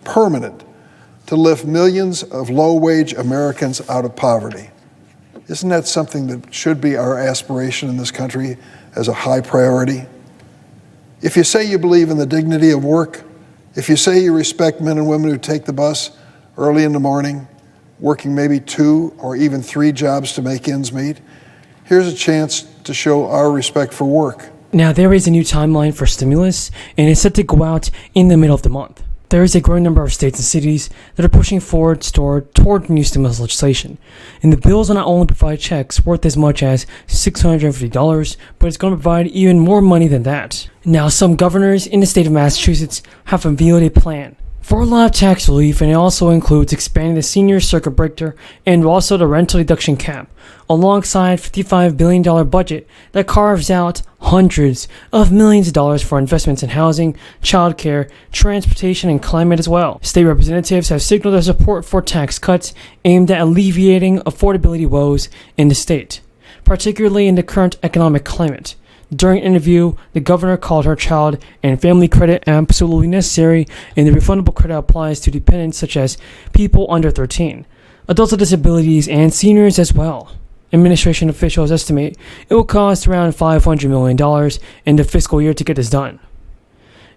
permanent to lift millions of low-wage Americans out of poverty. Isn't that something that should be our aspiration in this country as a high priority? If you say you believe in the dignity of work, if you say you respect men and women who take the bus early in the morning, working maybe 2 or even 3 jobs to make ends meet, here's a chance to show our respect for work. Now, there is a new timeline for stimulus, and it's set to go out in the middle of the month. There is a growing number of states and cities that are pushing forward toward new stimulus legislation. And the bills will not only provide checks worth as much as $650, but it's going to provide even more money than that. Now, some governors in the state of Massachusetts have unveiled a plan for a lot of tax relief, and it also includes expanding the senior circuit breaker and also the rental deduction cap, alongside a $55 billion budget that carves out hundreds of millions of dollars for investments in housing, childcare, transportation, and climate as well. State representatives have signaled their support for tax cuts aimed at alleviating affordability woes in the state, particularly in the current economic climate. During an interview, the governor called her child and family credit absolutely necessary, and the refundable credit applies to dependents such as people under 13, adults with disabilities, and seniors as well. Administration officials estimate it will cost around $500 million in the fiscal year to get this done.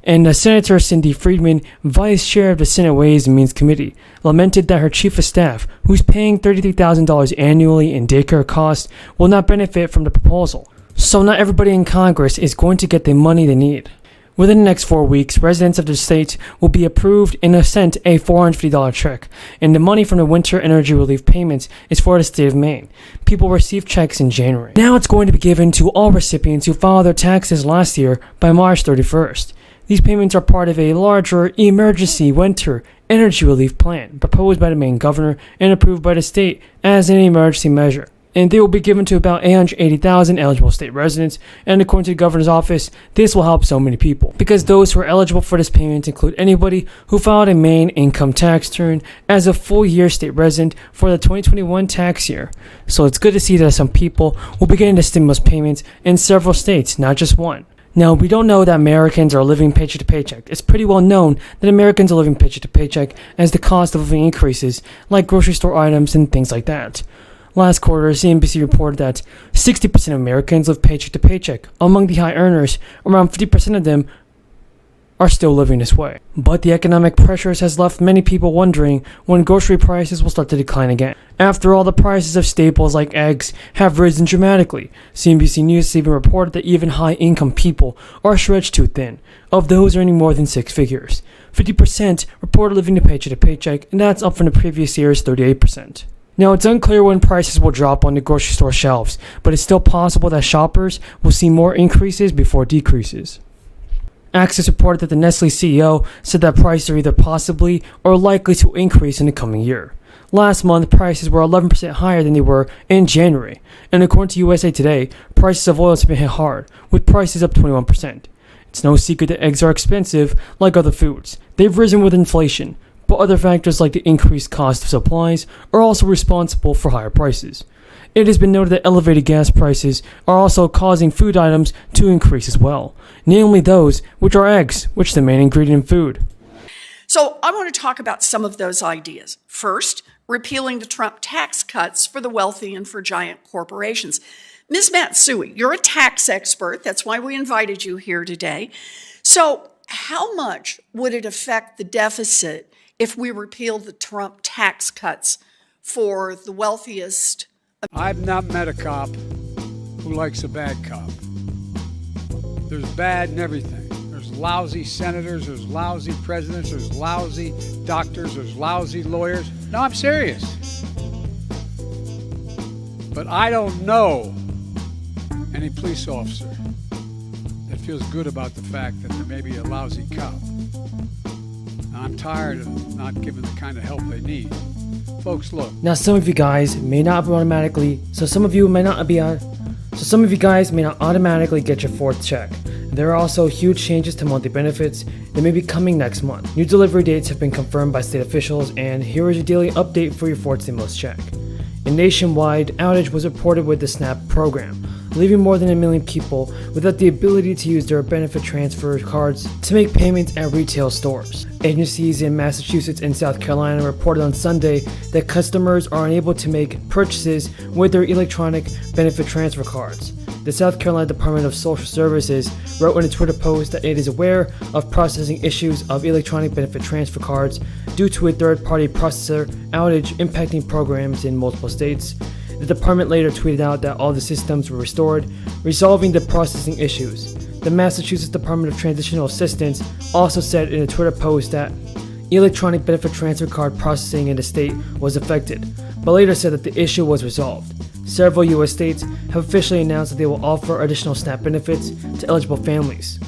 And Senator Cindy Friedman, vice chair of the Senate Ways and Means Committee, lamented that her chief of staff, who's paying $33,000 annually in daycare costs, will not benefit from the proposal. So not everybody in Congress is going to get the money they need. Within the next 4 weeks, residents of the state will be approved and sent a $450 check, and the money from the winter energy relief payments is for the state of Maine. People receive checks in January. Now it's going to be given to all recipients who filed their taxes last year by March 31st. These payments are part of a larger emergency winter energy relief plan proposed by the Maine governor and approved by the state as an emergency measure. And they will be given to about 880,000 eligible state residents, and according to the governor's office, this will help so many people, because those who are eligible for this payment include anybody who filed a Maine income tax return as a full-year state resident for the 2021 tax year. So it's good to see that some people will be getting the stimulus payments in several states, not just one. Now, we don't know that Americans are living paycheck to paycheck. It's pretty well known that Americans are living paycheck to paycheck as the cost of living increases, like grocery store items and things like that. Last quarter, CNBC reported that 60% of Americans live paycheck to paycheck. Among the high earners, around 50% of them are still living this way. But the economic pressures has left many people wondering when grocery prices will start to decline again. After all, the prices of staples like eggs have risen dramatically. CNBC News even reported that even high-income people are stretched too thin, of those earning more than 6 figures. 50% reported living paycheck to paycheck, and that's up from the previous year's 38%. Now, it's unclear when prices will drop on the grocery store shelves, but it's still possible that shoppers will see more increases before decreases. Access reported that the Nestle CEO said that prices are either possibly or likely to increase in the coming year. Last month, prices were 11% higher than they were in January, and according to USA Today, prices of oils have been hit hard, with prices up 21%. It's no secret that eggs are expensive, like other foods. They've risen with inflation, but other factors like the increased cost of supplies are also responsible for higher prices. It has been noted that elevated gas prices are also causing food items to increase as well, namely those which are eggs, which is the main ingredient in food. So I want to talk about some of those ideas. First, repealing the Trump tax cuts for the wealthy and for giant corporations. Ms. Matsui, you're a tax expert. That's why we invited you here today. So how much would it affect the deficit if we repealed the Trump tax cuts for the wealthiest? I've not met a cop who likes a bad cop. There's bad in everything. There's lousy senators, there's lousy presidents, there's lousy doctors, there's lousy lawyers. No, I'm serious. But I don't know any police officer that feels good about the fact that there may be a lousy cop. I'm tired of not giving the kind of help they need. Folks, look. Now, some of you guys may not automatically get your fourth check. There are also huge changes to monthly benefits that may be coming next month. New delivery dates have been confirmed by state officials, and here is your daily update for your fourth stimulus check. A nationwide outage was reported with the SNAP program. leaving more than 1 million people without the ability to use their benefit transfer cards to make payments at retail stores. Agencies in Massachusetts and South Carolina reported on Sunday that customers are unable to make purchases with their electronic benefit transfer cards. The South Carolina Department of Social Services wrote in a Twitter post that it is aware of processing issues of electronic benefit transfer cards due to a third-party processor outage impacting programs in multiple states. The department later tweeted out that all the systems were restored, resolving the processing issues. The Massachusetts Department of Transitional Assistance also said in a Twitter post that electronic benefit transfer card processing in the state was affected, but later said that the issue was resolved. Several U.S. states have officially announced that they will offer additional SNAP benefits to eligible families.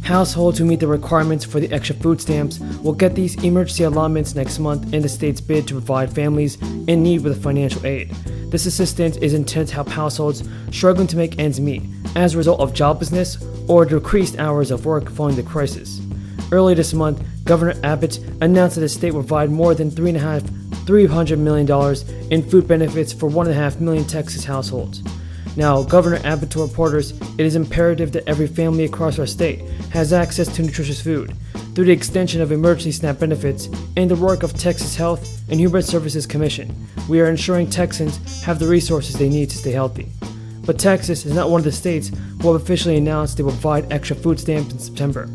Households who meet the requirements for the extra food stamps will get these emergency allotments next month in the state's bid to provide families in need with financial aid. This assistance is intended to help households struggling to make ends meet as a result of joblessness or decreased hours of work following the crisis. Earlier this month, Governor Abbott announced that the state will provide more than $300 million in food benefits for 1.5 million Texas households. Now, Governor Abbott told reporters it is imperative that every family across our state has access to nutritious food. Through the extension of emergency SNAP benefits and the work of Texas Health and Human Services Commission, we are ensuring Texans have the resources they need to stay healthy. But Texas is not one of the states who have officially announced they will provide extra food stamps in September.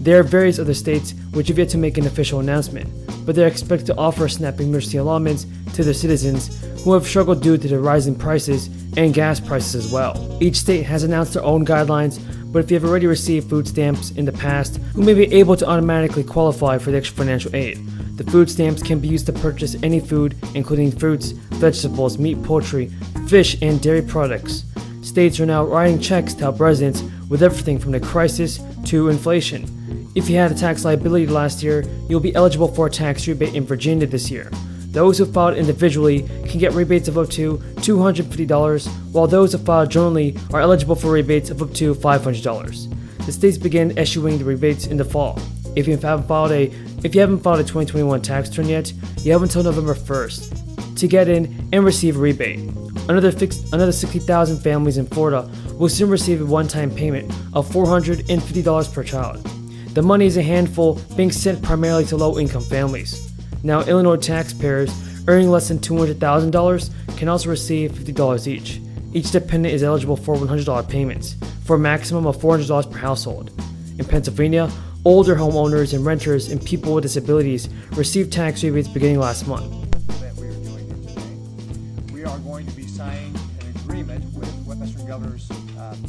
There are various other states which have yet to make an official announcement, but they're expected to offer SNAP emergency allotments to their citizens who have struggled due to the rising prices and gas prices as well. Each state has announced their own guidelines, but if you have already received food stamps in the past, you may be able to automatically qualify for the extra financial aid. The food stamps can be used to purchase any food, including fruits, vegetables, meat, poultry, fish, and dairy products. States are now writing checks to help residents with everything from the crisis to inflation. If you had a tax liability last year, you'll be eligible for a tax rebate in Virginia this year. Those who filed individually can get rebates of up to $250, while those who filed jointly are eligible for rebates of up to $500. The states begin issuing the rebates in the fall. If you haven't filed a 2021 tax return yet, you have until November 1st to get in and receive a rebate. Another 60,000 families in Florida will soon receive a one-time payment of $450 per child. The money is a handful being sent primarily to low-income families. Now, Illinois taxpayers earning less than $200,000 can also receive $50 each. Each dependent is eligible for $100 payments, for a maximum of $400 per household. In Pennsylvania, older homeowners and renters and people with disabilities received tax rebates beginning last month. That we are doing here today. We are going to be signing an agreement with Western Governors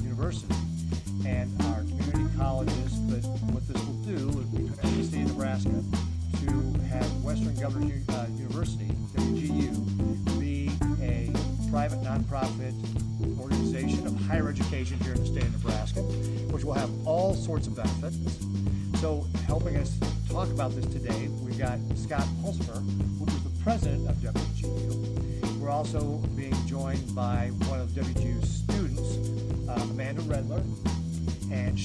University and our community colleges, but what this will do in the state of Nebraska to have Western Governors University, WGU, be a private nonprofit organization of higher education here in the state of Nebraska, which will have all sorts of benefits. So helping us talk about this today, we've got Scott Pulsifer, who is the president of WGU. We're also being joined by one of WGU's students, Amanda Redler, and